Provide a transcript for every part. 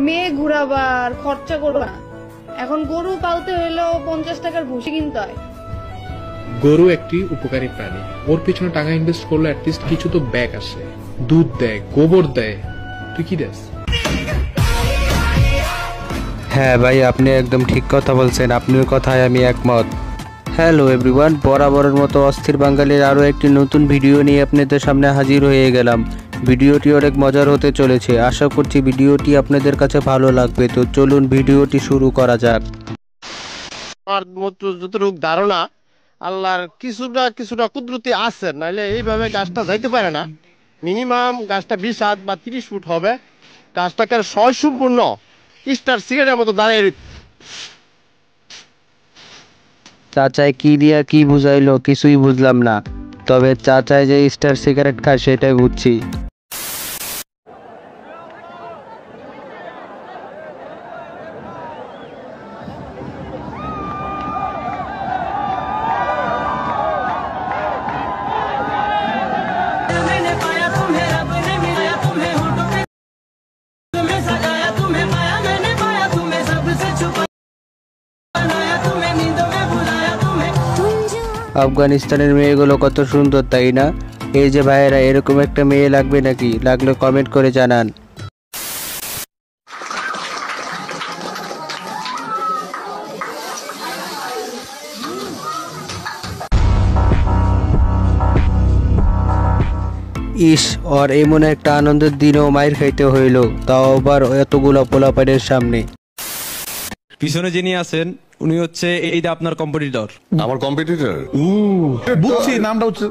মেয়ে ঘুরাবার খরচা করবা, এখন গরু পালতে হইলেও 50 টাকার ভুসি কিনতে হয়। গরু একটি উপকারী প্রাণী, ওর পিছনে টাকা ইনভেস্ট করলে অ্যাটলিস্ট কিছু তো ব্যাক আসে, দুধ দেয়, গোবর দেয়। তুই কি দেস? হ্যাঁ ভাই, আপনি একদম ঠিক কথা বলছেন, আপনার কথায় আমি একমত। হ্যালো এভরিওয়ান, বরাবরের মতো অস্থির বাঙালির আরও একটি নতুন ভিডিও নিয়ে আপনাদের সামনে হাজির হয়ে গেলাম। ভিডিওটি অনেক মজার হতে চলেছে, আশা করছি ভিডিওটি আপনাদের কাছে ভালো লাগবে। তো চলুন ভিডিওটি শুরু করা যাক। আমার মতো যতটুকু ধারণা, আল্লাহর কিছুটা কুদরতি আছে, নাইলে এইভাবে গাছটা যাইতে পারে না। মিনিমাম গাছটা 20 হাত বা 30 ফুট হবে। গাছটাকে সম্পূর্ণ স্টার সিগারেটের মতো দাঁড়িয়ে। চাচাই কি দিয়া কি বুঝাইলো কিছুই বুঝলাম না, তবে চাচাই যে স্টার সিগারেট খায় সেটাই বুঝছি। আফগানিস্তানের মেয়েগুলো কত সুন্দর, তাই না? এই যে ভাইয়েরা, এরকম একটা মেয়ে লাগবে নাকি? লাগলে কমেন্ট করে জানান। ইস, ওর এমন একটা আনন্দের দিনেও মাইর খাইতে হইল, তাও আবার এতগুলো পোলাপানের সামনে। পিছনে যিনি আছেন উনি হচ্ছে এই যে আপনার কম্পিটিটর। আমার কম্পিটিটর? বুঝছি, নামটা হচ্ছে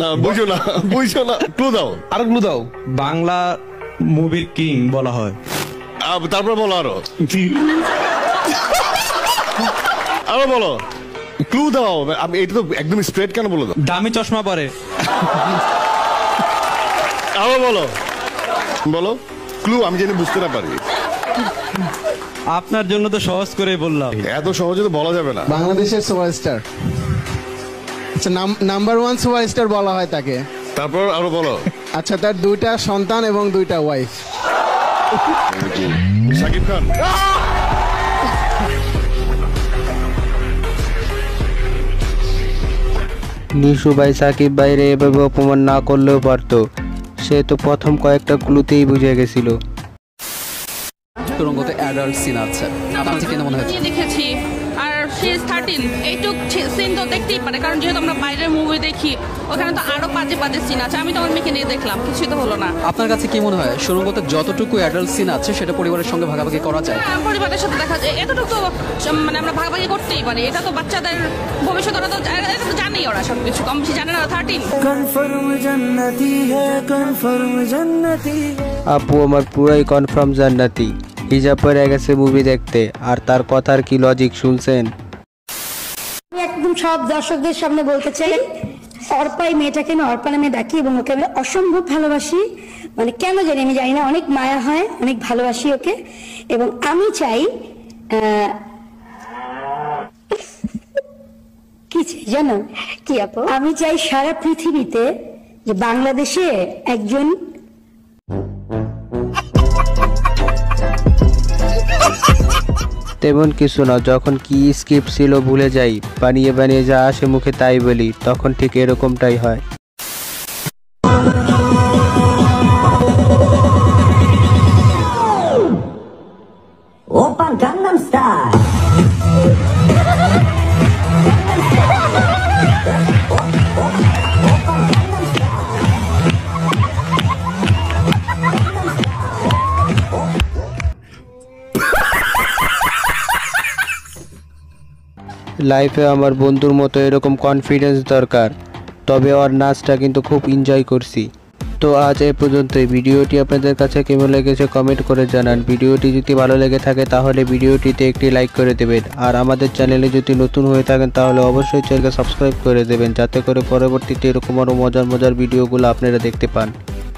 না, বুঝো না, ক্লু দাও, আরো ক্লু দাও। বাংলা মুভির কিং বলা হয়। তারপর বলো, আরো বলো, ক্লু দাও। আমি এটা তো একদম স্ট্রেট কেন বলে দাও। দামি চশমা পরে। আরো বলো ক্লু, আমি জানি বুঝতে না পারি। আপনার জন্য তো সহজ করে বললাম। এত সহজে তো বলা যাবে না। বাংলাদেশের সুপারস্টার, আচ্ছা নাম্বার 1 সুপারস্টার বলা হয় তাকে। তারপর আরো বলো। আচ্ছা, তার 2টা সন্তান এবং 2টা ওয়াইফ। শাকিব খান। নিশু ভাই সাকিব ভাইরে এভাবে অপমান না করলেও পারতো, সে তো প্রথম কয়েকটা ক্লুতেই বুঝে গেছিল। সুরঙ্গতে অ্যাডাল্ট সিন আছে, আপনার কেন মনে হচ্ছে? দেখেছি, আর শি ইজ 13, এইটুক সিন তো দেখতেই পারে, কারণ যেহেতু আমরা বাইরের মুভি দেখি, ওখানে তো আরো বাজে সিন আছে। আমি তো আমার মেয়েকে নিয়ে দেখলাম, কিছুই তো হলো না। আপনার কাছে কি মনে হয় সুরঙ্গতে যতটুকু অ্যাডাল্ট সিন আছে সেটা পরিবারের সঙ্গে ভাগাভাগি করা যায়? পরিবারের সাথে দেখা যায়, এতটুকু মানে আমরা ভাগাভাগি করতেই পারি। এটা তো বাচ্চাদের ভবিষ্যৎ, ওরা তো এটা তো জানেই, ওরা সবকিছু কম বেশি জানে না। 13 আপু আমার পুরাই কনফার্ম জান্নাতি, হিজাব পরে গেছে মুভি দেখতে, আর তার কথার কি লজিক শুনছেন? আমি একদম সব দর্শকদের সামনে বলতে চাই, অর্পাই মেয়েটাকে আমি অর্পা নামে ডাকি এবং ওকে আমি অসম্ভব ভালোবাসি। মানে কেন জানি আমি জানি না, অনেক মায়া হয়, অনেক ভালোবাসি ওকে। এবং আমি চাই, কি চাই জানো? কি আপু? আমি চাই সারা পৃথিবীতে যে বাংলাদেশে একজন তেমন কিছু না, যখন কি স্ক্রিপ্ট ছিল ভুলে যাই, বানিয়ে যা আসে মুখে তাই বলি, তখন ঠিক এরকমটাই হয়। ওপার গাঙ্গাম স্টাইল। লাইফে আমার বন্ধুর মতো এরকম কনফিডেন্স দরকার, তবে ওর নাচটা কিন্তু খুব এনজয় করছি। তো আজ এই পর্যন্তই। ভিডিওটি আপনাদের কাছে কেমন লেগেছে কমেন্ট করে জানান। ভিডিওটি যদি ভালো লেগে থাকে তাহলে ভিডিওটিতে একটি লাইক করে দেবেন, আর আমাদের চ্যানেলে যদি নতুন হয়ে থাকেন তাহলে অবশ্যই চ্যানেলকে সাবস্ক্রাইব করে দেবেন, যাতে করে পরবর্তীতে এরকম আরও মজার ভিডিওগুলো আপনারা দেখতে পান।